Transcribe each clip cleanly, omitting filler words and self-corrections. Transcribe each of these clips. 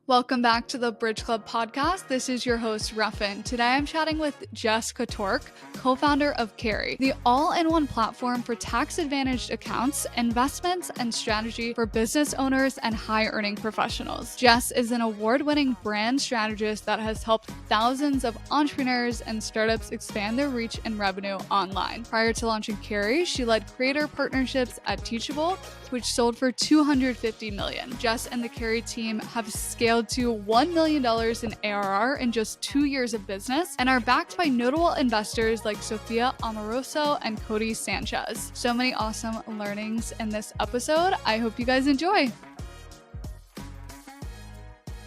Welcome back to the Brydge Club podcast. This is your host, Ruffin. Today I'm chatting with Jess Catorc, co-founder of Carry, the all-in-one platform for tax-advantaged accounts, investments, and strategy for business owners and high-earning professionals. Jess is an award-winning brand strategist that has helped thousands of entrepreneurs and startups expand their reach and revenue online. Prior to launching Carry, she led creator partnerships at Teachable, which sold for $250 million. Jess and the Carry team have scaled to $1 million in ARR in just 2 years of business and are backed by notable investors like Sophia, Amoruso, and Codie Sanchez. So many awesome learnings in this episode. I hope you guys enjoy.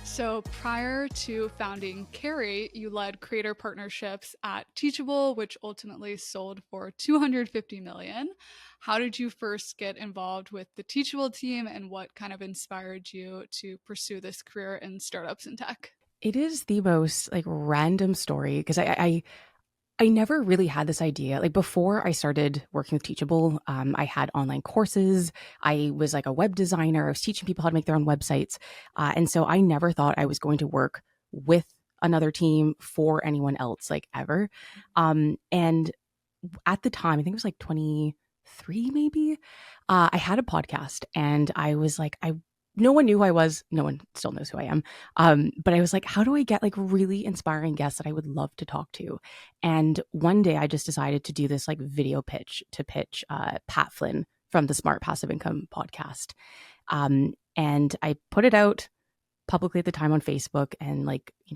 So prior to founding Carry, you led creator partnerships at Teachable, which ultimately sold for $250 million. How did you first get involved with the Teachable team, and what kind of inspired you to pursue this career in startups and tech? It is the most random story because I never really had this idea. Before I started working with Teachable, I had online courses. I was a web designer. I was teaching people how to make their own websites. And so I never thought I was going to work with another team for anyone else ever. And at the time, I think it was 23 maybe, I had a podcast and I was no one knew who I was. No one still knows who I am. But I was how do I get really inspiring guests that I would love to talk to? And one day I just decided to do this video pitch to pitch Pat Flynn from the Smart Passive Income podcast. And I put it out publicly at the time on Facebook, and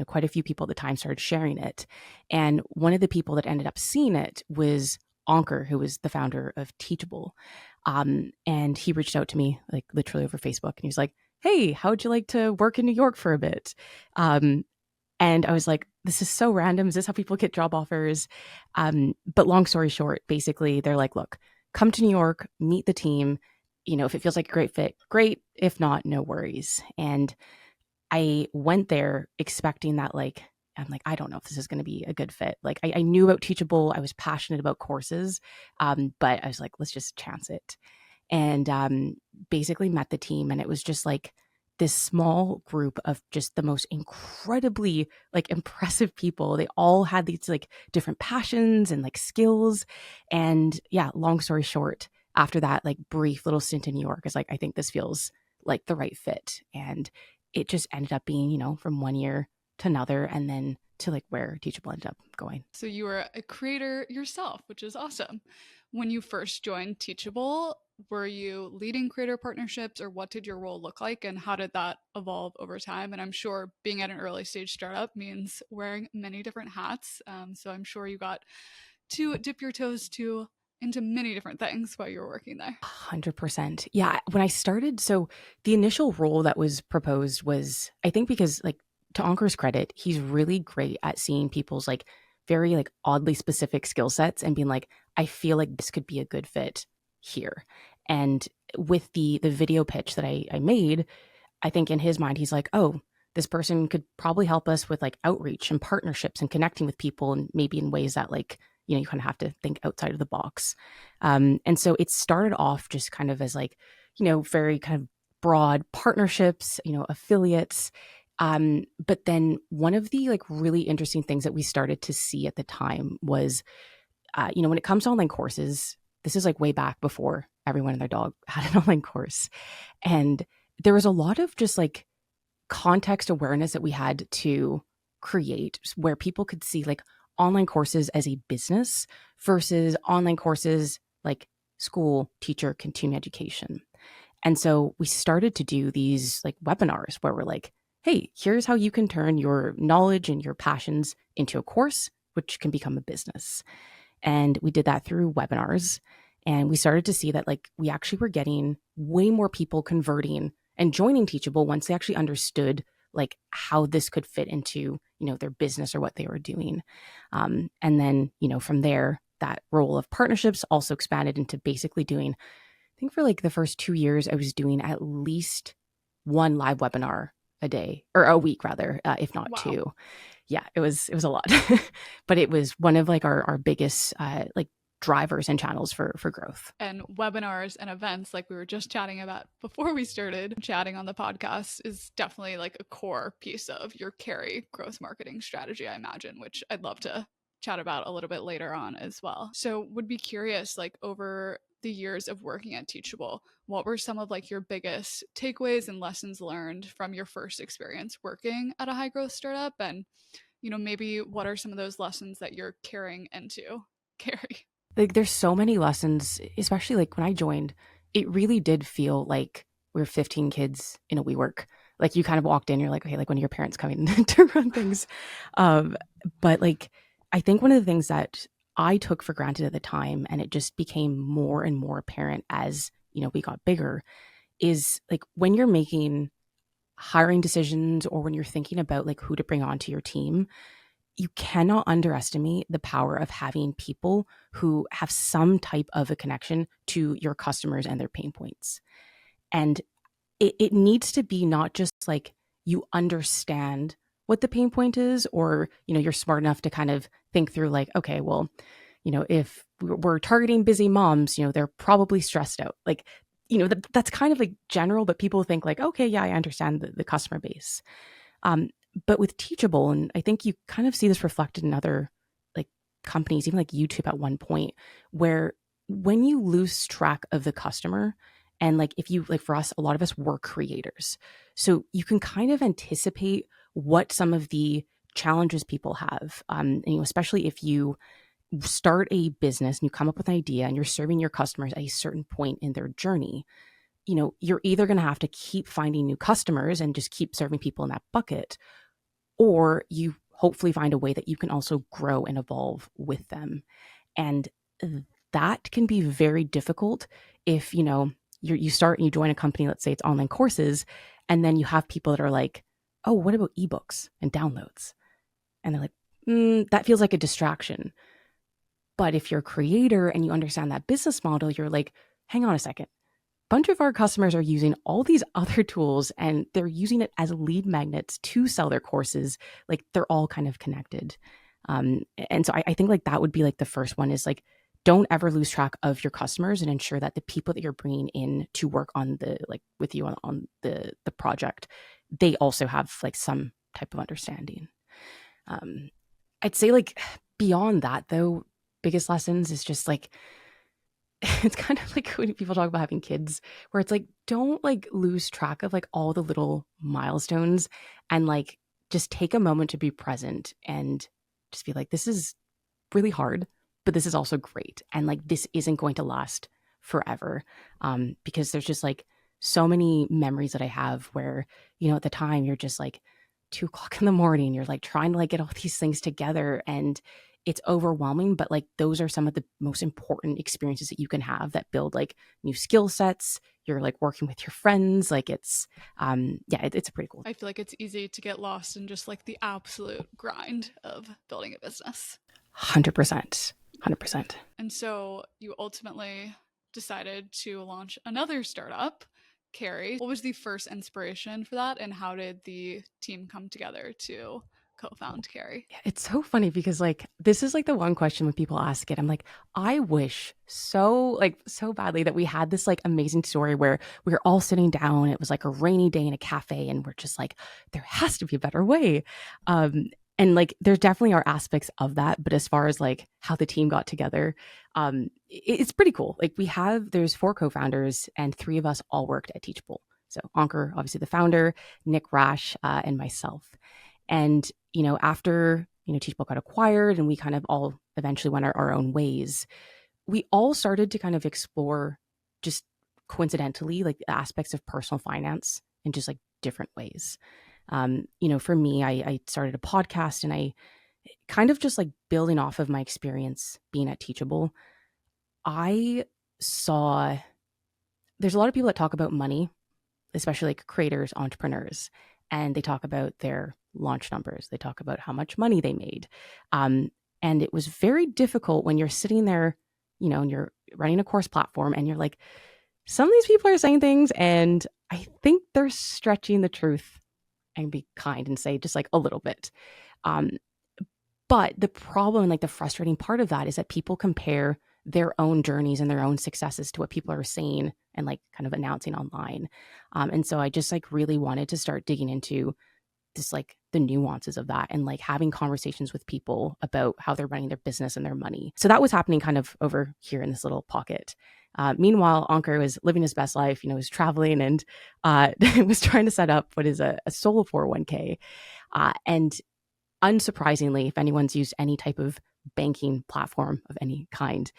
quite a few people at the time started sharing it. And one of the people that ended up seeing it was Ankur, who was the founder of Teachable. And he reached out to me literally over Facebook, and he was like, "Hey, how would you like to work in New York for a bit?" And I was like, this is so random. Is this how people get job offers? But long story short, basically they're like, look, come to New York, meet the team. If it feels like a great fit, great. If not, no worries. And I went there expecting that I'm I don't know if this is going to be a good fit. I knew about Teachable. I was passionate about courses. But I was let's just chance it. And basically met the team. And it was just this small group of just the most incredibly impressive people. They all had these different passions and skills. And yeah, long story short, after that brief little stint in New York, is I think this feels like the right fit. And it just ended up being, from 1 year to another, and then to where Teachable ended up going. So you were a creator yourself, which is awesome. When you first joined Teachable, were you leading creator partnerships, or what did your role look like, and how did that evolve over time? And I'm sure being at an early stage startup means wearing many different hats. So I'm sure you got to dip your toes into many different things while you were working there. 100%. Yeah. When I started, so the initial role that was proposed was, I think because to Ankur's credit, he's really great at seeing people's very oddly specific skill sets and being I feel like this could be a good fit here. And with the video pitch that I made, I think in his mind, he's oh, this person could probably help us with outreach and partnerships and connecting with people, and maybe in ways that you kind of have to think outside of the box. And so it started off just kind of as very kind of broad partnerships, affiliates. But then one of the really interesting things that we started to see at the time was, when it comes to online courses, this is way back before everyone and their dog had an online course. And there was a lot of just context awareness that we had to create, where people could see online courses as a business versus online courses school, teacher, continuing education. And so we started to do these webinars where we're hey, here's how you can turn your knowledge and your passions into a course, which can become a business. And we did that through webinars. And we started to see that we actually were getting way more people converting and joining Teachable once they actually understood how this could fit into, their business or what they were doing. And then, from there, that role of partnerships also expanded into basically doing, I think for the first 2 years, I was doing at least one live webinar a day, or a week rather, if not two. Yeah, it was a lot. But it was one of our biggest drivers and channels for growth. And webinars and events, like we were just chatting about before we started chatting on the podcast, is definitely like a core piece of your Carrie growth marketing strategy, I imagine, which I'd love to chat about a little bit later on as well. So would be curious, like over the years of working at Teachable, what were some of like your biggest takeaways and lessons learned from your first experience working at a high growth startup? And, maybe what are some of those lessons that you're carrying into Carrie? Like there's so many lessons, especially like when I joined, it really did feel like we were 15 kids in a WeWork. Like you kind of walked in, you're like, okay, like when are your parents coming to run things? But like, I think one of the things that I took for granted at the time, and it just became more and more apparent as, we got bigger, is like when you're making hiring decisions or when you're thinking about like who to bring onto your team, you cannot underestimate the power of having people who have some type of a connection to your customers and their pain points. And it needs to be not just like you understand what the pain point is, or, you're smart enough to kind of think through like, okay, well, if we're targeting busy moms, they're probably stressed out. Like, that's kind of like general, but people think like, okay, yeah, I understand the customer base. But with Teachable, and I think you kind of see this reflected in other like companies, even like YouTube at one point, where when you lose track of the customer, and like if you like for us, a lot of us were creators, so you can kind of anticipate what some of the challenges people have, and, especially if you start a business and you come up with an idea and you're serving your customers at a certain point in their journey, you're either going to have to keep finding new customers and just keep serving people in that bucket, or you hopefully find a way that you can also grow and evolve with them. And that can be very difficult if, you start and you join a company, let's say it's online courses, and then you have people that are like, oh, what about ebooks and downloads? And they're like, that feels like a distraction. But if you're a creator and you understand that business model, you're like, hang on a second. Bunch of our customers are using all these other tools and they're using it as lead magnets to sell their courses. Like they're all kind of connected. And so I think like that would be like the first one is like, don't ever lose track of your customers and ensure that the people that you're bringing in to work on with you on the project, they also have like some type of understanding. I'd say like beyond that though, biggest lessons is just like, it's kind of like when people talk about having kids, where it's like, don't like lose track of like all the little milestones, and like just take a moment to be present and just be like, this is really hard, but this is also great. And like, this isn't going to last forever. Because there's just like so many memories that I have where, at the time you're just like 2:00 in the morning, you're like trying to like get all these things together and it's overwhelming, but like those are some of the most important experiences that you can have that build like new skill sets. You're like working with your friends. Like it's, it's pretty cool. I feel like it's easy to get lost in just like the absolute grind of building a business. 100%. 100%. And so you ultimately decided to launch another startup, Carrie. What was the first inspiration for that? And how did the team come together to co-found Carrie? Yeah, it's so funny because like this is like the one question when people ask it, I'm like, I wish so badly that we had this like amazing story where we were all sitting down. It was like a rainy day in a cafe and we're just like, there has to be a better way. And like there definitely are aspects of that, but as far as like how the team got together, it's pretty cool. Like there's 4 co-founders and 3 of us all worked at Teachable. So Ankur, obviously the founder, Nick Rash, and myself. And, after, Teachable got acquired and we kind of all eventually went our own ways, we all started to kind of explore just coincidentally, like aspects of personal finance in just like different ways. For me, I started a podcast and I kind of just like building off of my experience being at Teachable. I saw there's a lot of people that talk about money, especially like creators, entrepreneurs, and they talk about their launch numbers. They talk about how much money they made. And it was very difficult when you're sitting there, and you're running a course platform and you're like, some of these people are saying things and I think they're stretching the truth, and be kind and say just like a little bit. But the problem, like the frustrating part of that is that people compare their own journeys and their own successes to what people are saying and like kind of announcing online. And so I just like really wanted to start digging into just like the nuances of that and like having conversations with people about how they're running their business and their money. So that was happening kind of over here in this little pocket. Meanwhile, Ankur was living his best life, was traveling and was trying to set up what is a solo 401k. And unsurprisingly, if anyone's used any type of banking platform of any kind,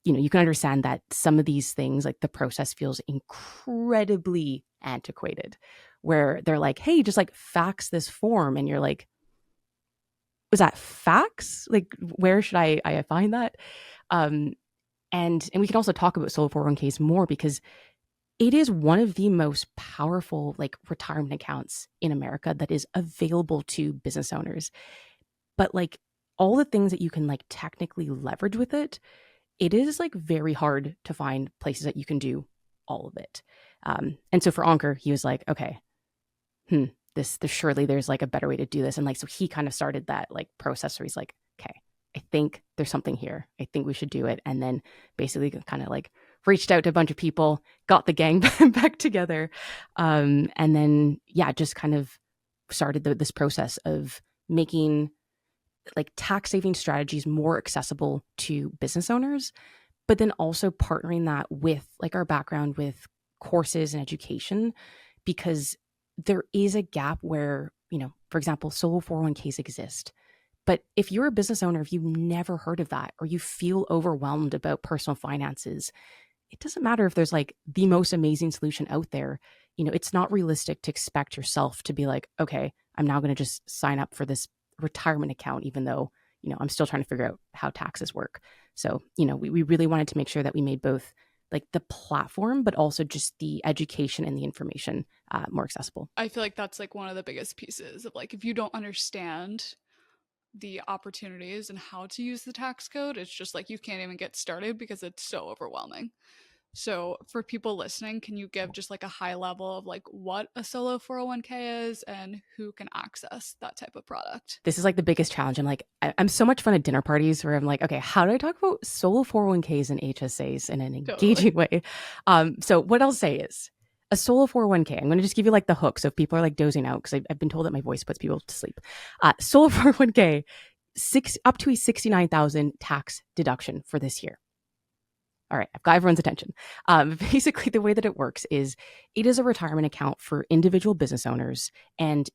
you can understand that some of these things, like the process feels incredibly antiquated, where they're like, hey, just like fax this form. And you're like, was that fax? Like, where should I find that? And we can also talk about solo 401ks more because it is one of the most powerful like retirement accounts in America that is available to business owners. But like all the things that you can like technically leverage with it, it is like very hard to find places that you can do all of it. And so for Ankur, he was like, okay, this surely there's like a better way to do this. And like, so he kind of started that like process where he's like, okay, I think there's something here. I think we should do it. And then basically kind of like reached out to a bunch of people, got the gang back together. And then, just kind of started this process of making like tax saving strategies more accessible to business owners, but then also partnering that with like our background with courses and education, because there is a gap where, for example, solo 401ks exist. But if you're a business owner, if you've never heard of that, or you feel overwhelmed about personal finances, it doesn't matter if there's like the most amazing solution out there. It's not realistic to expect yourself to be like, okay, I'm now going to just sign up for this retirement account, even though, I'm still trying to figure out how taxes work. So, we really wanted to make sure that we made both like the platform, but also just the education and the information more accessible. I feel like that's like one of the biggest pieces of like, if you don't understand the opportunities and how to use the tax code, it's just like you can't even get started because it's so overwhelming. So for people listening, can you give just like a high level of like what a solo 401k is and who can access that type of product? This is like the biggest challenge. I'm like, I'm so much fun at dinner parties where I'm like, okay, how do I talk about solo 401ks and HSAs in an engaging way? So what I'll say is a solo 401k, I'm going to just give you like the hook. So if people are like dozing out, because I've been told that my voice puts people to sleep. Solo 401k, up to a $69,000 tax deduction for this year. All right, I've got everyone's attention. Basically, the way that it works is it is a retirement account for individual business owners, and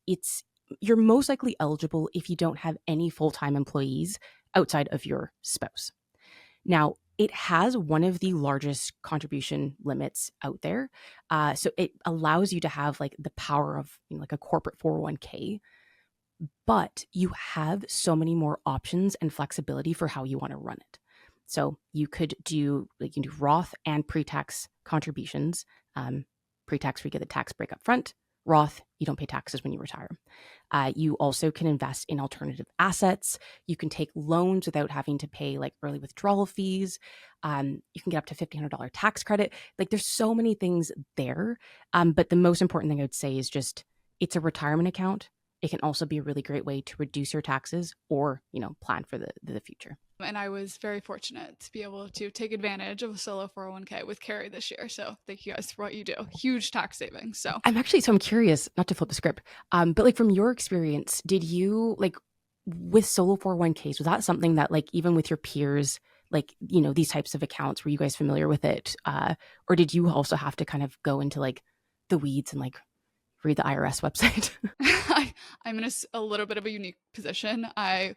you're most likely eligible if you don't have any full-time employees outside of your spouse. Now, it has one of the largest contribution limits out there. So it allows you to have like the power of like a corporate 401k, but you have so many more options and flexibility for how you want to run it. So you could do Roth and pre-tax contributions. Pre-tax, we get the tax break up front. Roth, you don't pay taxes when you retire. You also can invest in alternative assets. You can take loans without having to pay like early withdrawal fees. You can get up to $1,500 tax credit. Like there's so many things there. But the most important thing I would say is just it's a retirement account. It can also be a really great way to reduce your taxes or, plan for the future. And I was very fortunate to be able to take advantage of a solo 401k with Carrie this year. So thank you guys for what you do. Huge tax savings. So I'm curious, not to flip the script, but like from your experience, did you like with solo 401ks, was that something that like even with your peers, like, these types of accounts, were you guys familiar with it? Or did you also have to kind of go into like the weeds and like read the IRS website? I'm in a little bit of a unique position. My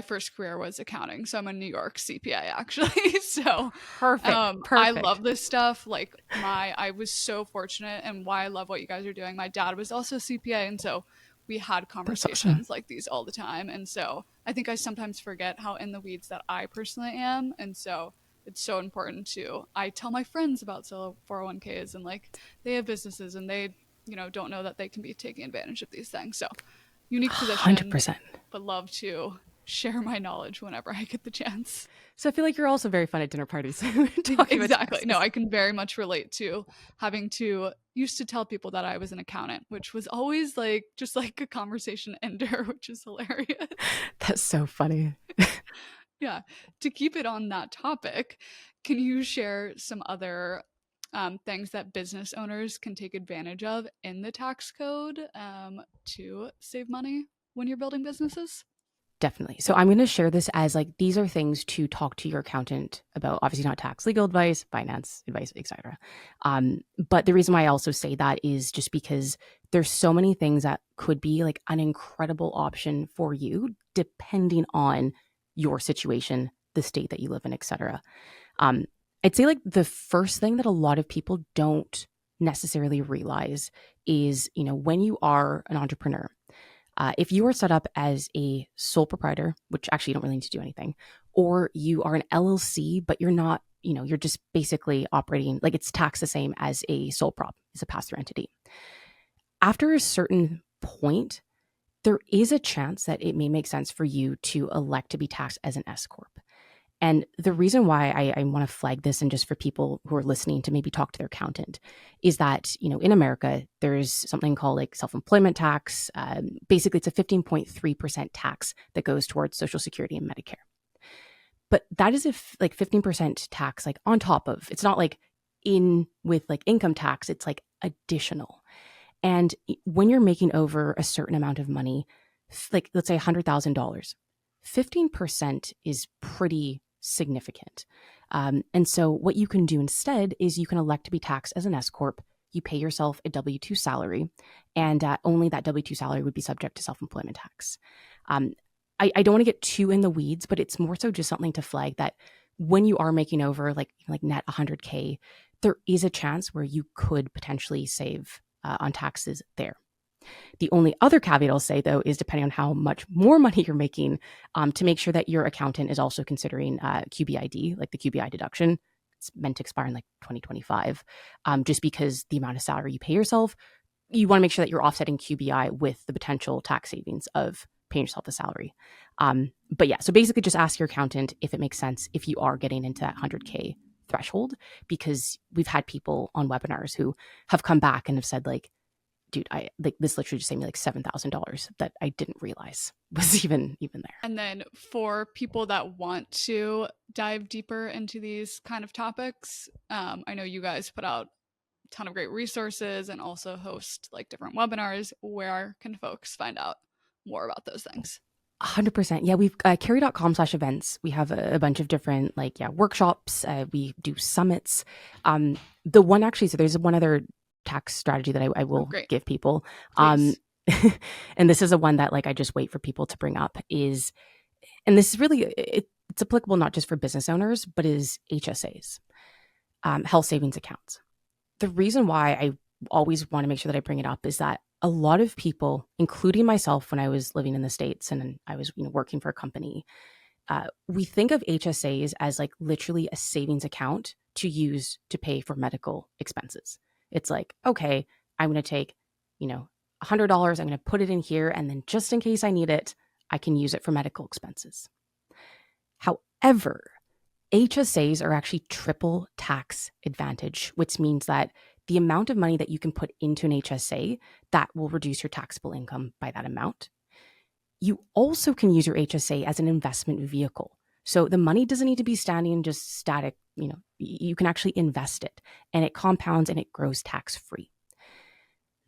first career was accounting, so I'm a New York CPA actually. So Perfect. I love this stuff. Like I was so fortunate, and why I love what you guys are doing. My dad was also CPA, and so we had conversations like these all the time. And so I think I sometimes forget how in the weeds that I personally am, and so it's so important I tell my friends about solo 401ks and like they have businesses and they don't know that they can be taking advantage of these things. So unique position, 100%. but love to share my knowledge whenever I get the chance. So I feel like you're also very fun at dinner parties. Exactly. No, I can very much relate to having to used to tell people that I was an accountant, which was always like just like a conversation ender, which is hilarious. That's so funny. Yeah. To keep it on that topic, can you share some other things that business owners can take advantage of in the tax code to save money when you're building businesses? Definitely. So I'm going to share this as like these are things to talk to your accountant about. Obviously, not tax, legal advice, finance advice, etc. But the reason why I also say that is just because there's so many things that could be like an incredible option for you, depending on your situation, the state that you live in, etc. Um, I'd say like the first thing that a lot of people don't necessarily realize is, when you are an entrepreneur, if you are set up as a sole proprietor, which actually you don't really need to do anything, or you are an LLC, but you're not, you're just basically operating like it's taxed the same as a sole prop, as a pass-through entity. After a certain point, there is a chance that it may make sense for you to elect to be taxed as an S corp. And the reason why I want to flag this, and just for people who are listening to maybe talk to their accountant, is that, in America, there's something called like self-employment tax. Basically, it's a 15.3% tax that goes towards Social Security and Medicare. But that is like 15% tax, like on top of, it's not like in with like income tax, it's like additional. And when you're making over a certain amount of money, like let's say $100,000, 15% is pretty significant. And so what you can do instead is you can elect to be taxed as an S corp. You pay yourself a W-2 salary, and only that W-2 salary would be subject to self-employment tax. I don't want to get too in the weeds, but it's more so just something to flag that when you are making over like net 100K, there is a chance where you could potentially save on taxes there. The only other caveat I'll say, though, is depending on how much more money you're making, to make sure that your accountant is also considering QBID, like the QBI deduction. It's meant to expire in like 2025. Just because the amount of salary you pay yourself, you want to make sure that you're offsetting QBI with the potential tax savings of paying yourself the salary. But yeah, so basically just ask your accountant if it makes sense if you are getting into that 100K threshold, because we've had people on webinars who have come back and have said like, dude, I like this literally just saved me like $7,000 that I didn't realize was even there. And then for people that want to dive deeper into these kind of topics, I know you guys put out a ton of great resources and also host like different webinars. Where can folks find out more about those things? 100%. Yeah, we've carry.com/events. We have a bunch of different workshops. We do summits. The one actually, so there's one other tax strategy that I will give people. And this is a one that like I just wait for people to bring up is, and this is really, it's applicable not just for business owners, but is HSAs, health savings accounts. The reason why I always want to make sure that I bring it up is that a lot of people, including myself when I was living in the States and I was working for a company, we think of HSAs as like literally a savings account to use to pay for medical expenses. It's like, okay, I'm going to take, $100, I'm going to put it in here, and then just in case I need it, I can use it for medical expenses. However, HSAs are actually triple tax advantage, which means that the amount of money that you can put into an HSA, that will reduce your taxable income by that amount. You also can use your HSA as an investment vehicle. So the money doesn't need to be standing just static. You can actually invest it, and it compounds and it grows tax-free.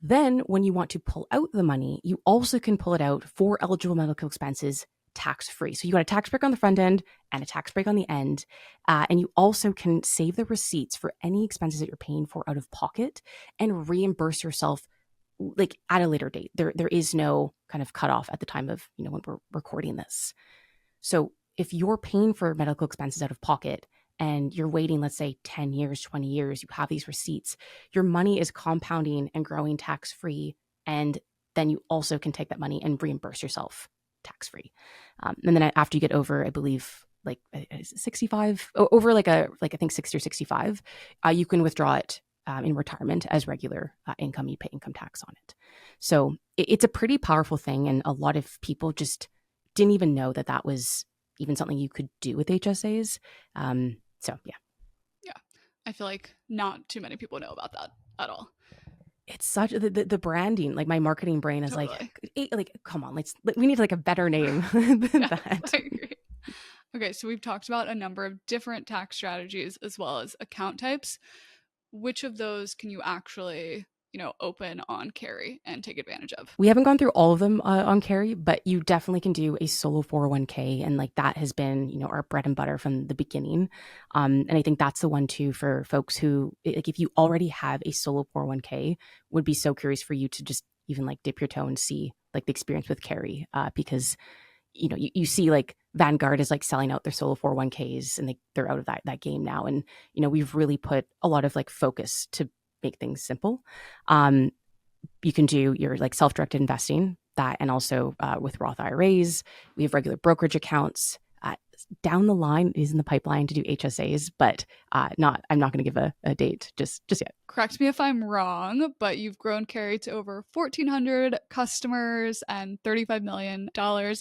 Then when you want to pull out the money, you also can pull it out for eligible medical expenses tax-free. So you got a tax break on the front end and a tax break on the end. And you also can save the receipts for any expenses that you're paying for out of pocket and reimburse yourself like at a later date. There is no kind of cutoff at the time of, when we're recording this. So if you're paying for medical expenses out of pocket and you're waiting, let's say 10 years, 20 years, you have these receipts, your money is compounding and growing tax-free. And then you also can take that money and reimburse yourself tax-free. And then after you get over, I believe like 65, over like I think 60 or 65, you can withdraw it in retirement as regular income. You pay income tax on it. So it's a pretty powerful thing. And a lot of people just didn't even know that that was even something you could do with HSAs. So yeah. Yeah. I feel like not too many people know about that at all. It's such the branding, like my marketing brain is totally. like, come on, we need like a better name than that. I agree. Okay, so we've talked about a number of different tax strategies as well as account types. Which of those can you actually, open on Carry and take advantage of? We haven't gone through all of them on Carry, but you definitely can do a solo 401k. And like that has been, our bread and butter from the beginning. And I think that's the one too for folks who, like, if you already have a solo 401k, would be so curious for you to just even like dip your toe and see like the experience with Carry, because you see like Vanguard is like selling out their solo 401ks and they're out of that game now. And, we've really put a lot of like focus to make things simple. You can do your like self-directed investing that, and also with Roth IRAs, we have regular brokerage accounts. Down the line is in the pipeline to do HSAs, but I'm not going to give a date just yet. Correct me if I'm wrong, but you've grown Carry to over 1,400 customers and $35 million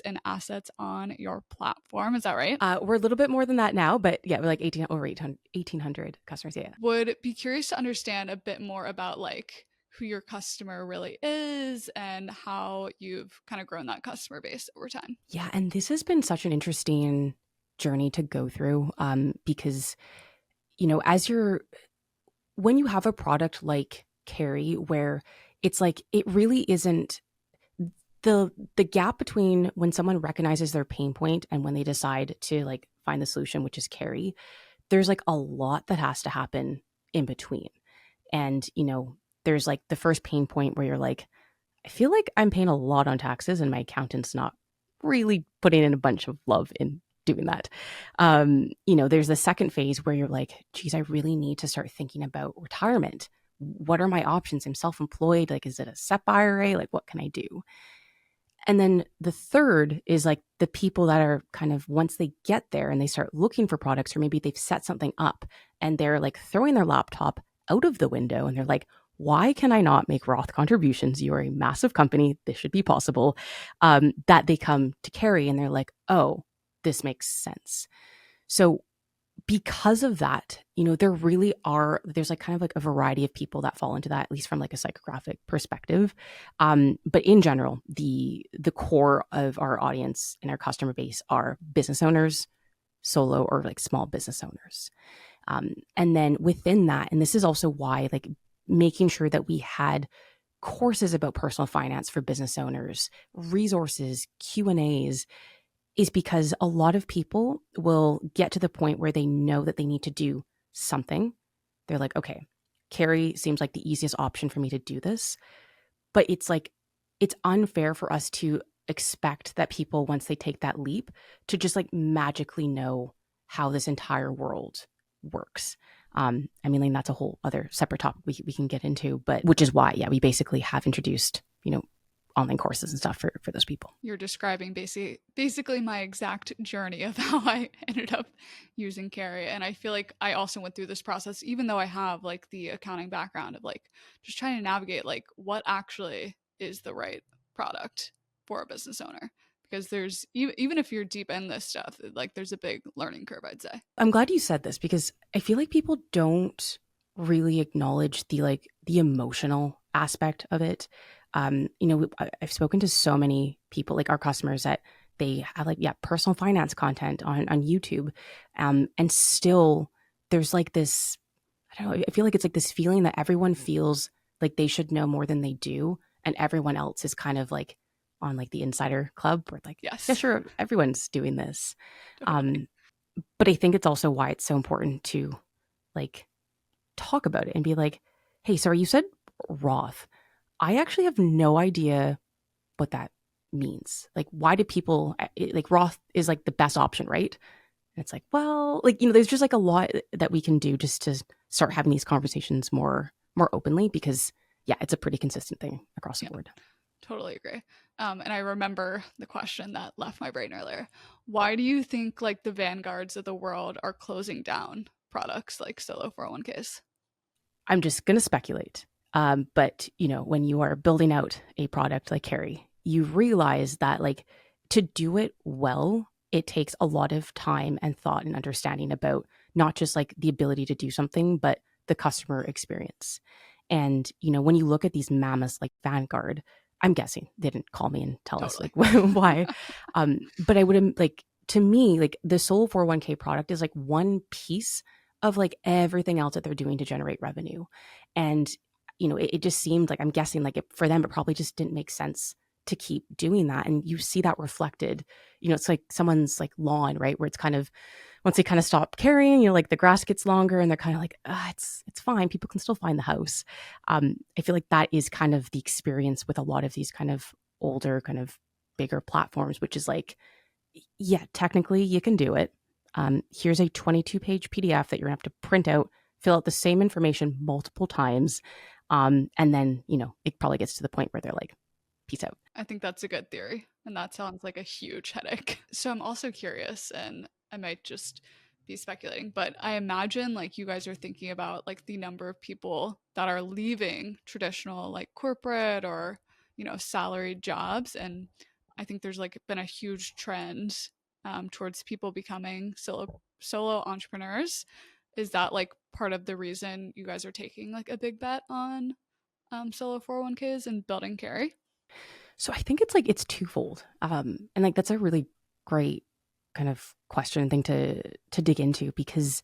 in assets on your platform. Is that right? We're a little bit more than that now, but yeah, we're like 1,800 customers. Yeah. Would be curious to understand a bit more about like who your customer really is and how you've kind of grown that customer base over time. Yeah, and this has been such an interesting journey to go through, because when you have a product like Carry, where it's like it really isn't the gap between when someone recognizes their pain point and when they decide to like find the solution, which is Carry, there's like a lot that has to happen in between. And there's like the first pain point where you're like, I feel like I'm paying a lot on taxes and my accountant's not really putting in a bunch of love in doing that. There's the second phase where you're like, geez, I really need to start thinking about retirement. What are my options? I'm self-employed. Like, is it a SEP IRA? Like, what can I do? And then the third is like the people that are kind of, once they get there and they start looking for products, or maybe they've set something up and they're like throwing their laptop out of the window and they're like, why can I not make Roth contributions? You are a massive company. This should be possible. That they come to Carry and they're like, oh, this makes sense. So because of that, there's like kind of like a variety of people that fall into that, at least from like a psychographic perspective. But in general, the core of our audience and our customer base are business owners, solo or like small business owners. And then within that, and this is also why like making sure that we had courses about personal finance for business owners, resources, Q&As, is because a lot of people will get to the point where they know that they need to do something. They're like, okay, Carry seems like the easiest option for me to do this. But it's like, it's unfair for us to expect that people, once they take that leap, to just like magically know how this entire world works. Like that's a whole other separate topic we can get into, but which is why, we basically have introduced, online courses and stuff for those people. You're describing basically my exact journey of how I ended up using Carry. And I feel like I also went through this process, even though I have like the accounting background of like just trying to navigate like what actually is the right product for a business owner. Because there's, even if you're deep in this stuff, like there's a big learning curve, I'd say. I'm glad you said this because I feel like people don't really acknowledge the emotional aspect of it. I've spoken to so many people, like our customers, that they have personal finance content on YouTube. And still there's like this, I don't know, I feel like it's like this feeling that everyone feels like they should know more than they do. And everyone else is kind of like on like the insider club where like, yes, yeah, sure, everyone's doing this. But I think it's also why it's so important to like talk about it and be like, hey, sorry, you said Roth. I actually have no idea what that means. Like, why do people like Roth is like the best option, right? And it's like, well, like, there's just like a lot that we can do just to start having these conversations more openly because it's a pretty consistent thing across the board. Totally agree. And I remember the question that left my brain earlier. Why do you think like the Vanguards of the world are closing down products like solo 401ks? I'm just going to speculate. But when you are building out a product like Carry, you realize that like to do it well, it takes a lot of time and thought and understanding about not just like the ability to do something, but the customer experience. And, when you look at these mammoths like Vanguard, I'm guessing they didn't call me and tell us like why. But I would like to me, like the solo 401k product is like one piece of like everything else that they're doing to generate revenue. And, it just seemed like, I'm guessing like for them, it probably just didn't make sense to keep doing that. And you see that reflected, it's like someone's like lawn, right? Where it's kind of, once they kind of stop caring, like the grass gets longer and they're kind of like, it's fine. People can still find the house. I feel like that is kind of the experience with a lot of these kind of older, kind of bigger platforms, which is like, yeah, technically you can do it. Here's a 22-page PDF that you're gonna have to print out, fill out the same information multiple times. And then, it probably gets to the point where they're like, peace out. I think that's a good theory. And that sounds like a huge headache. So I'm also curious, and I might just be speculating, but I imagine like you guys are thinking about like the number of people that are leaving traditional like corporate or, salaried jobs. And I think there's like been a huge trend towards people becoming solo entrepreneurs. Is that like part of the reason you guys are taking like a big bet on solo 401ks and building Carry? So I think it's twofold. And like that's a really great kind of question and thing to dig into, because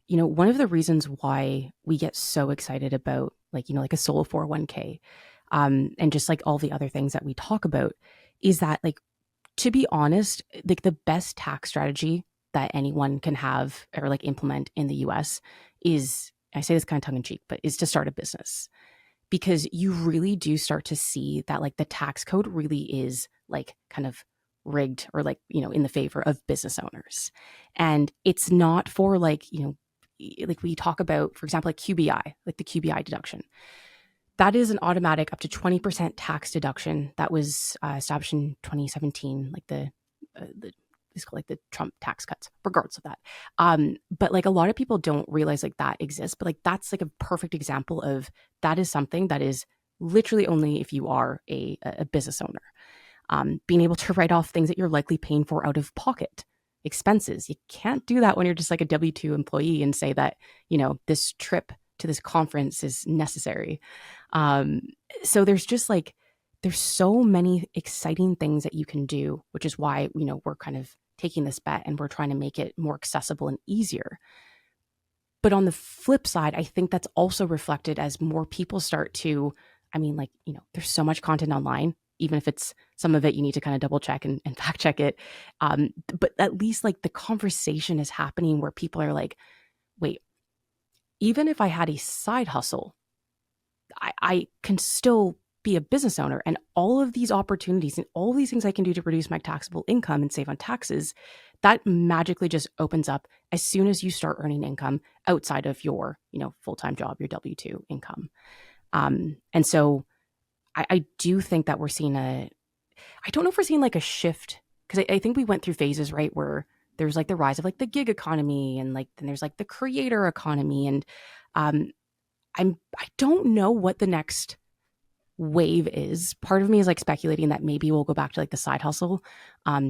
one of the reasons why we get so excited about like a solo 401k, and just like all the other things that we talk about, is that, like, to be honest, like the best tax strategy that anyone can have or like implement in the US is, I say this kind of tongue in cheek, but is to start a business. Because you really do start to see that like the tax code really is like kind of rigged, or like, in the favor of business owners. And it's not for like, like we talk about, for example, like QBI, like the QBI deduction. That is an automatic up to 20% tax deduction that was established in 2017, like the it's called like the Trump tax cuts, regardless of that. But like a lot of people don't realize like that exists, but like that's like a perfect example of, that is something that is literally only if you are a business owner. Being able to write off things that you're likely paying for out of pocket expenses. You can't do that when you're just like a W-2 employee and say that, this trip to this conference is necessary. So there's just like, there's so many exciting things that you can do, which is why, we're kind of taking this bet and we're trying to make it more accessible and easier. But on the flip side, I think that's also reflected as more people start to, there's so much content online, even if it's some of it you need to kind of double check and fact check it. But at least like the conversation is happening where people are like, wait, even if I had a side hustle, I can still be a business owner, and all of these opportunities and all these things I can do to reduce my taxable income and save on taxes, that magically just opens up as soon as you start earning income outside of your, full-time job, your W-2 income. And so I do think that we're seeing I don't know if we're seeing like a shift, because I think we went through phases, right, where there's like the rise of like the gig economy, and like then there's like the creator economy, and I don't know what the next wave is. Part of me is like speculating that maybe we'll go back to like the side hustle,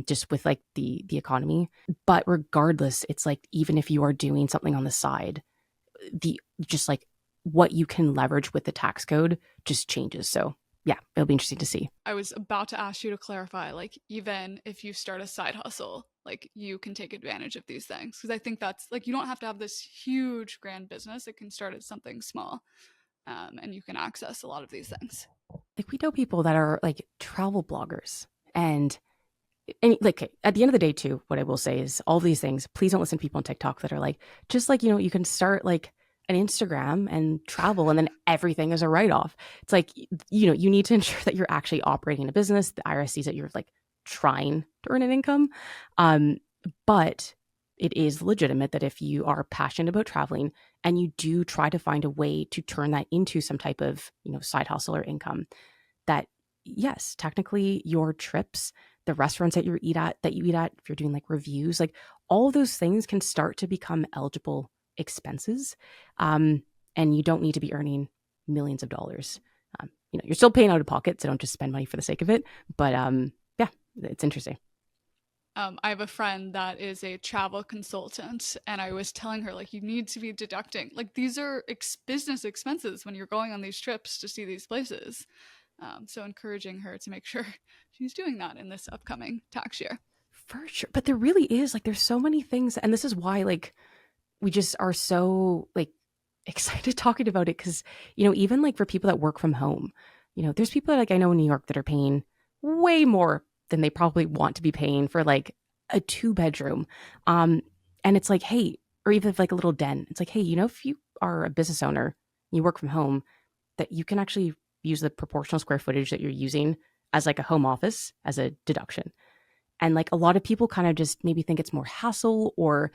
just with like the economy. But regardless, it's like, even if you are doing something on the side, the just like what you can leverage with the tax code just changes. So yeah, it'll be interesting to see. I was about to ask you to clarify, like, even if you start a side hustle, like, you can take advantage of these things. Because I think that's like, you don't have to have this huge grand business. It can start as something small, and you can access a lot of these things. Like, we know people that are like travel bloggers, and like at the end of the day too, what I will say is, all these things, please don't listen to people on TikTok that are like, just like, you can start like an Instagram and travel, and then everything is a write-off. It's like, you need to ensure that you're actually operating a business. The IRS sees that you're like trying to earn an income. But it is legitimate that if you are passionate about traveling and you do try to find a way to turn that into some type of, side hustle or income, that yes, technically your trips, the restaurants that you eat at, if you're doing like reviews, like all of those things can start to become eligible expenses. And you don't need to be earning millions of dollars. You're still paying out of pocket, so don't just spend money for the sake of it. But yeah, it's interesting. I have a friend that is a travel consultant, and I was telling her, like, you need to be deducting, like, these are business expenses when you're going on these trips to see these places. So encouraging her to make sure she's doing that in this upcoming tax year. For sure. But there really is like, there's so many things. And this is why like we just are so like excited talking about it. Cause, even like for people that work from home, there's people like I know in New York that are paying way more than they probably want to be paying for like a 2 bedroom. And it's like, hey, or even if like a little den, it's like, hey, if you are a business owner, you work from home, that you can actually use the proportional square footage that you're using as like a home office as a deduction. And like a lot of people kind of just maybe think it's more hassle, or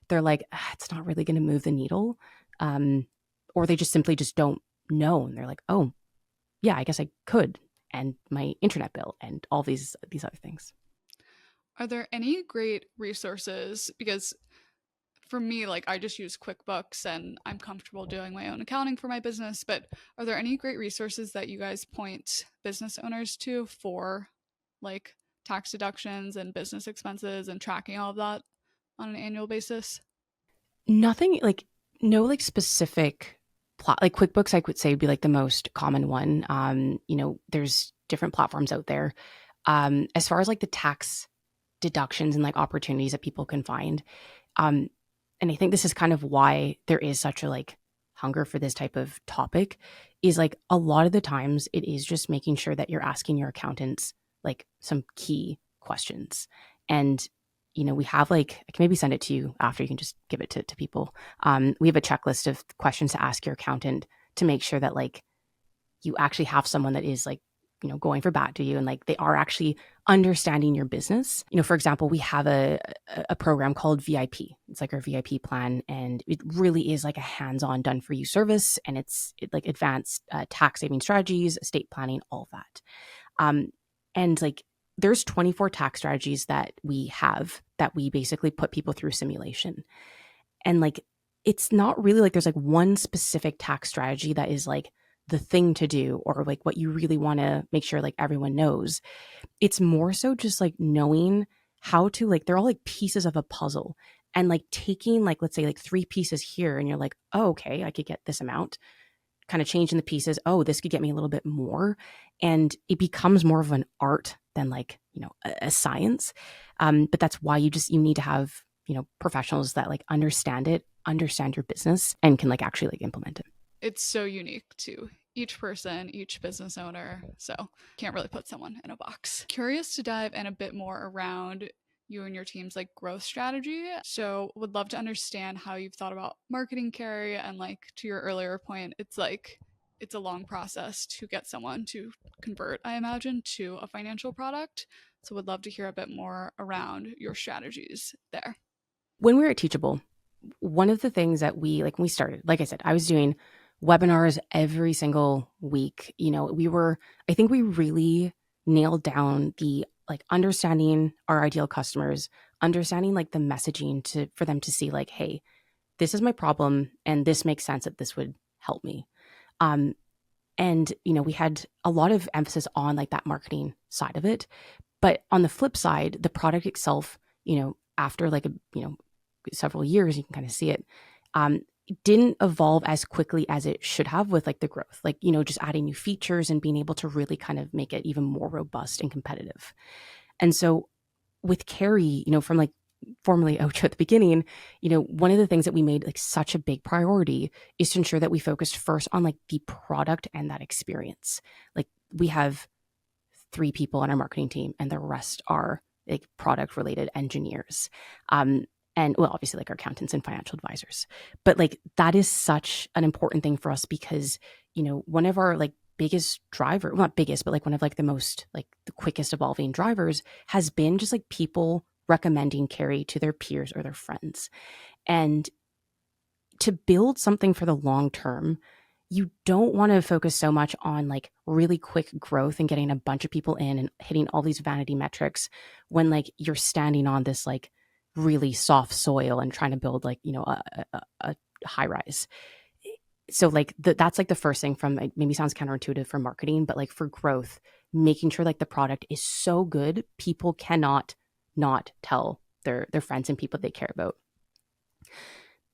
they're like, it's not really going to move the needle. Or they just simply just don't know. And they're like, oh, yeah, I guess I could. And my internet bill and all these other things. Are there any great resources? Because for me, like I just use QuickBooks and I'm comfortable doing my own accounting for my business. But are there any great resources that you guys point business owners to for like tax deductions and business expenses and tracking all of that on an annual basis? Nothing like, no like specific plot, like QuickBooks, I would say would be like the most common one. There's different platforms out there. As far as like the tax deductions and like opportunities that people can find. Um, and I think this is kind of why there is such a like hunger for this type of topic, is like a lot of the times it is just making sure that you're asking your accountants like some key questions. And we have like, I can maybe send it to you after, you can just give it to people. We have a checklist of questions to ask your accountant to make sure that like you actually have someone that is like, going for bat to you, and like they are actually understanding your business. For example, we have a program called VIP. It's like our VIP plan, and it really is like a hands-on done for you service, and it's like advanced tax saving strategies, estate planning, all of that. And like there's 24 tax strategies that we have that we basically put people through simulation. And like it's not really like there's like one specific tax strategy that is like the thing to do, or like what you really want to make sure like everyone knows. It's more so just like knowing how to like, they're all like pieces of a puzzle, and like taking like, let's say like 3 pieces here, and you're like, oh, okay, I could get this amount, kind of changing the pieces. Oh, this could get me a little bit more. And it becomes more of an art than like, a science. But that's why you need to have, professionals that like understand it, understand your business, and can like actually like implement it. It's so unique to each person, each business owner. So can't really put someone in a box. Curious to dive in a bit more around you and your team's like growth strategy. So would love to understand how you've thought about marketing, Carrie, and like to your earlier point, it's like it's a long process to get someone to convert, I imagine, to a financial product. So would love to hear a bit more around your strategies there. When we were at Teachable, one of the things that we like when we started, like I said, I was doing webinars every single week. I think we really nailed down the like understanding our ideal customers, understanding like the messaging for them to see like, hey, this is my problem and this makes sense that this would help me. And we had a lot of emphasis on like that marketing side of it. But on the flip side, the product itself, after like several years, you can kind of see it, didn't evolve as quickly as it should have with like the growth, like, just adding new features and being able to really kind of make it even more robust and competitive. And so with Carrie, from like formerly Ocho at the beginning, one of the things that we made like such a big priority is to ensure that we focused first on like the product and that experience. Like we have 3 people on our marketing team, and the rest are like product related engineers. And well, obviously like our accountants and financial advisors. But like that is such an important thing for us because, one of our like biggest driver, well, not biggest, but like one of like the most like the quickest evolving drivers has been just like people recommending Carrie to their peers or their friends. And to build something for the long term, you don't want to focus so much on like really quick growth and getting a bunch of people in and hitting all these vanity metrics when like you're standing on this like really soft soil and trying to build like, a high rise. So like that's like the first thing from like, maybe sounds counterintuitive for marketing, but like for growth, making sure like the product is so good, people cannot not tell their friends and people they care about.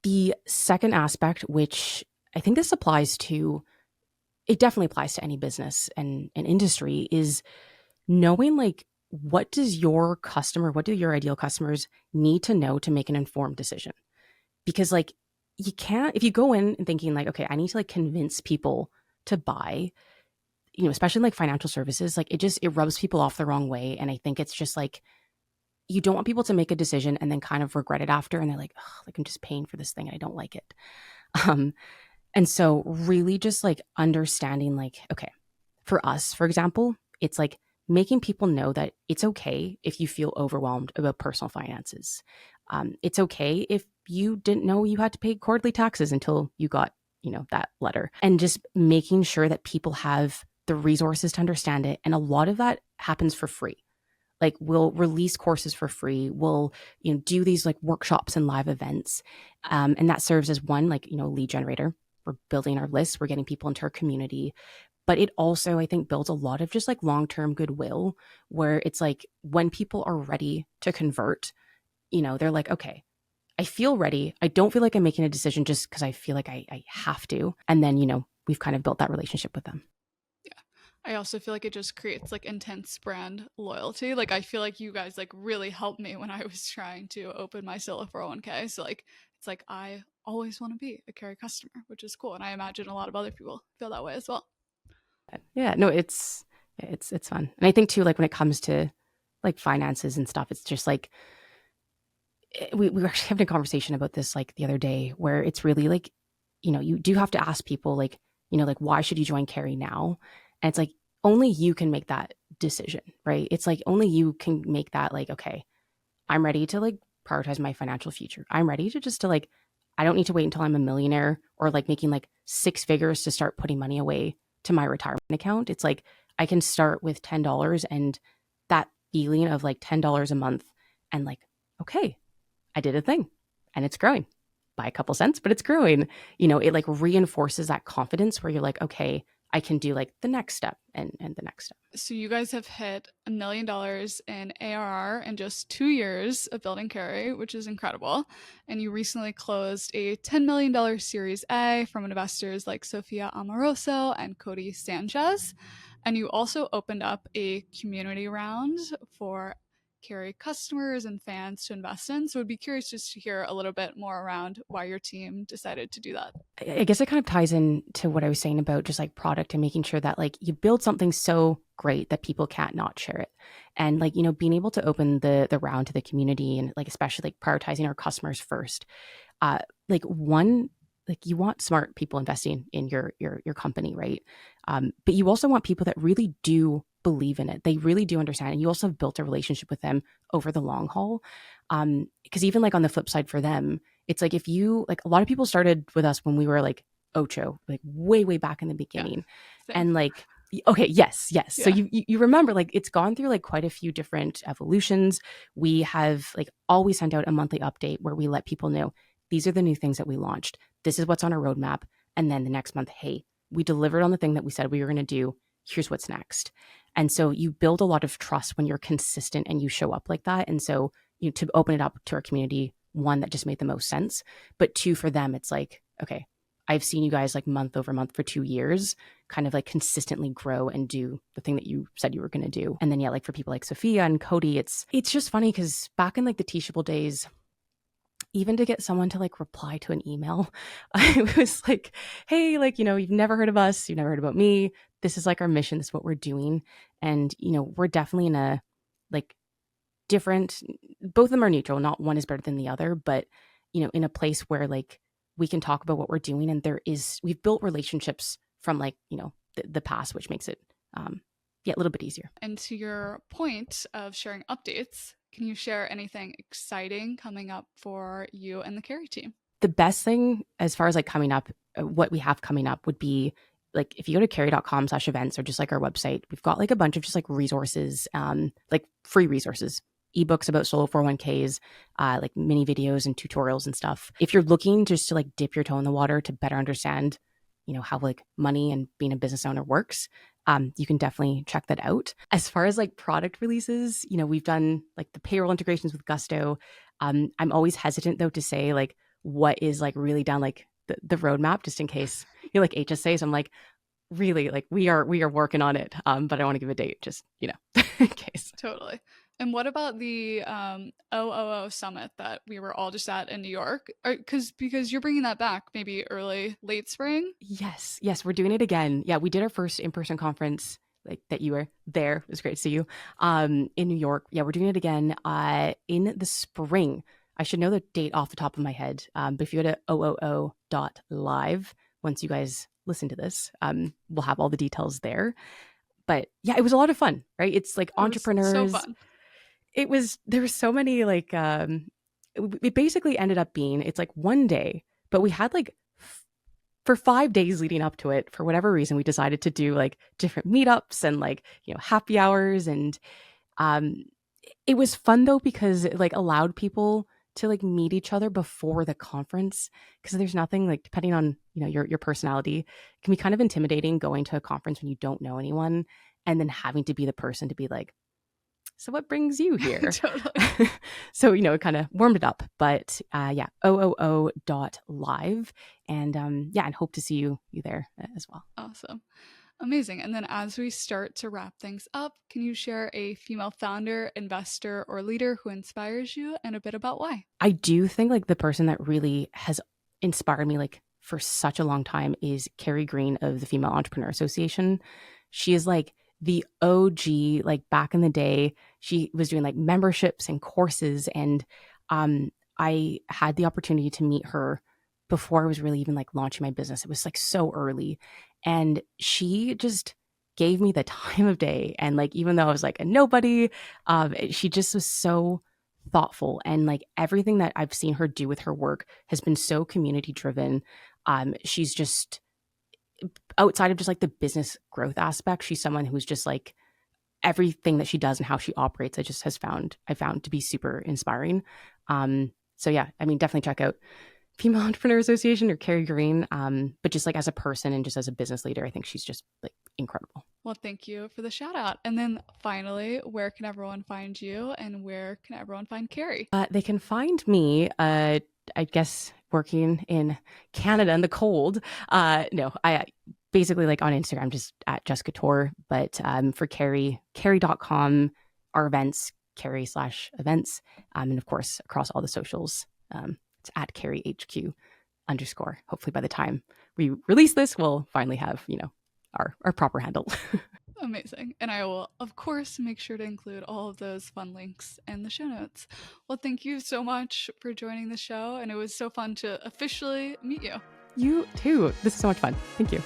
The second aspect, which I think this applies to, it definitely applies to any business and industry, is knowing like what do your ideal customers need to know to make an informed decision? Because like you can't, if you go in and thinking like, okay, I need to like convince people to buy, especially like financial services, like it rubs people off the wrong way. And I think it's just like, you don't want people to make a decision and then kind of regret it after. And they're like, oh, like I'm just paying for this thing and I don't like it. Um, and so really just like understanding like, okay, for us, for example, it's like making people know that it's okay if you feel overwhelmed about personal finances. It's okay if you didn't know you had to pay quarterly taxes until you got, that letter, and just making sure that people have the resources to understand it. And a lot of that happens for free. Like we'll release courses for free. We'll, do these like workshops and live events. And that serves as one, like, lead generator. We're building our list. We're getting people into our community. But it also, I think, builds a lot of just like long-term goodwill where it's like when people are ready to convert, they're like, okay, I feel ready. I don't feel like I'm making a decision just because I feel like I have to. And then, we've kind of built that relationship with them. I also feel like it just creates like intense brand loyalty. Like I feel like you guys like really helped me when I was trying to open my Scylla 401k. So like it's like I always want to be a Carrie customer, which is cool. And I imagine a lot of other people feel that way as well. Yeah, no, it's fun. And I think too, like when it comes to like finances and stuff, it's just like we were actually having a conversation about this like the other day where it's really like, you do have to ask people like, like why should you join Carrie now? And it's like only you can make that decision, right? It's like only you can make that like, okay, I'm ready to like prioritize my financial future. I'm ready to like, I don't need to wait until I'm a millionaire or like making like six figures to start putting money away to my retirement account. It's like I can start with $10 and that feeling of like $10 a month and like, okay, I did a thing and it's growing by a couple cents, but it's growing. It like reinforces that confidence where you're like, okay, I can do like the next step and the next step. So you guys have hit $1 million in ARR in just 2 years of building Carrie, which is incredible. And you recently closed a $10 million Series A from investors like Sophia Amoruso and Codie Sanchez. And you also opened up a community round for Carrie customers and fans to invest in. So I'd be curious just to hear a little bit more around why your team decided to do that. I guess it kind of ties in to what I was saying about just like product and making sure that like you build something so great that people can't not share it. And like, being able to open the round to the community and like, especially like prioritizing our customers first. Like one, like you want smart people investing in your company, right? But you also want people that really do believe in it. They really do understand. And you also have built a relationship with them over the long haul. Because even like on the flip side for them, it's like if you like a lot of people started with us when we were like Ocho, like way back in the beginning. Yeah, and like, okay, yes. Yeah. So you remember like it's gone through like quite a few different evolutions. We have like always sent out a monthly update where we let people know these are the new things that we launched. This is what's on our roadmap. And then the next month, hey, we delivered on the thing that we said we were going to do. Here's what's next. And so you build a lot of trust when you're consistent and you show up like that. And so to open it up to our community, one, that just made the most sense. But two, for them, it's like, okay, I've seen you guys like month over month for 2 years, kind of like consistently grow and do the thing that you said you were going to do. And then, yeah, like for people like Sophia and Codie, it's just funny because back in like the Teachable days, even to get someone to like reply to an email, I was like, hey, like, you've never heard of us. You've never heard about me. This is like our mission. This is what we're doing. And, we're definitely in a like different, both of them are neutral. Not one is better than the other, but, in a place where like we can talk about what we're doing. And we've built relationships from like, the past, which makes it, a little bit easier. And to your point of sharing updates, can you share anything exciting coming up for you and the Carrie team? The best thing as far as like coming up, what we have coming up would be like if you go to carrie.com/events or just like our website, we've got like a bunch of just like resources, like free resources, ebooks about solo 401ks, like mini videos and tutorials and stuff. If you're looking just to like dip your toe in the water to better understand, how like money and being a business owner works, you can definitely check that out. As far as like product releases, we've done like the payroll integrations with Gusto. I'm always hesitant though to say like what is like really down like the roadmap, just in case you're like HSA. So I'm like, really, like we are working on it. But I don't want to give a date, just, in case. Totally. And what about the OOO summit that we were all just at in New York? Because you're bringing that back maybe early, late spring? Yes, we're doing it again. Yeah, we did our first in-person conference, like that you were there. It was great to see you. In New York. Yeah, we're doing it again in the spring. I should know the date off the top of my head. But if you go to ooo.live, once you guys listen to this, we'll have all the details there. But yeah, it was a lot of fun, right? It's like It was so entrepreneurs. fun. There were so many like it basically ended up being, it's like one day, but we had like for 5 days leading up to it, for whatever reason, we decided to do like different meetups and like, happy hours. And um, it was fun though, because it like allowed people to like meet each other before the conference. Because there's nothing like, depending on, your personality, it can be kind of intimidating going to a conference when you don't know anyone and then having to be the person to be like, so what brings you here? Totally. So, it kind of warmed it up. But yeah, ooo.live. And and hope to see you there as well. Awesome. Amazing. And then as we start to wrap things up, can you share a female founder, investor, or leader who inspires you and a bit about why? I do think like the person that really has inspired me like for such a long time is Carrie Green of the Female Entrepreneur Association. She is like the OG, like back in the day. She was doing like memberships and courses, and I had the opportunity to meet her before I was really even like launching my business. It was like so early, and she just gave me the time of day. And like, even though I was like a nobody, she just was so thoughtful, and like everything that I've seen her do with her work has been so community driven. She's just, outside of just like the business growth aspect, she's someone who's just like everything that she does and how she operates, I found to be super inspiring. So yeah, I mean, definitely check out Female Entrepreneur Association or Carrie Green. But just like as a person and just as a business leader, I think she's just like incredible. Well, thank you for the shout out. And then finally, where can everyone find you and where can everyone find Carrie? They can find me, I guess, working in Canada in the cold. No, I basically like on Instagram, just at Jess Catorc. But for Carrie.com, our events, Carrie/events. And of course, across all the socials, it's at CarrieHQ_. Hopefully by the time we release this, we'll finally have, our proper handle. Amazing. And I will, of course, make sure to include all of those fun links in the show notes. Well, thank you so much for joining the show. And it was so fun to officially meet you. You too. This is so much fun. Thank you.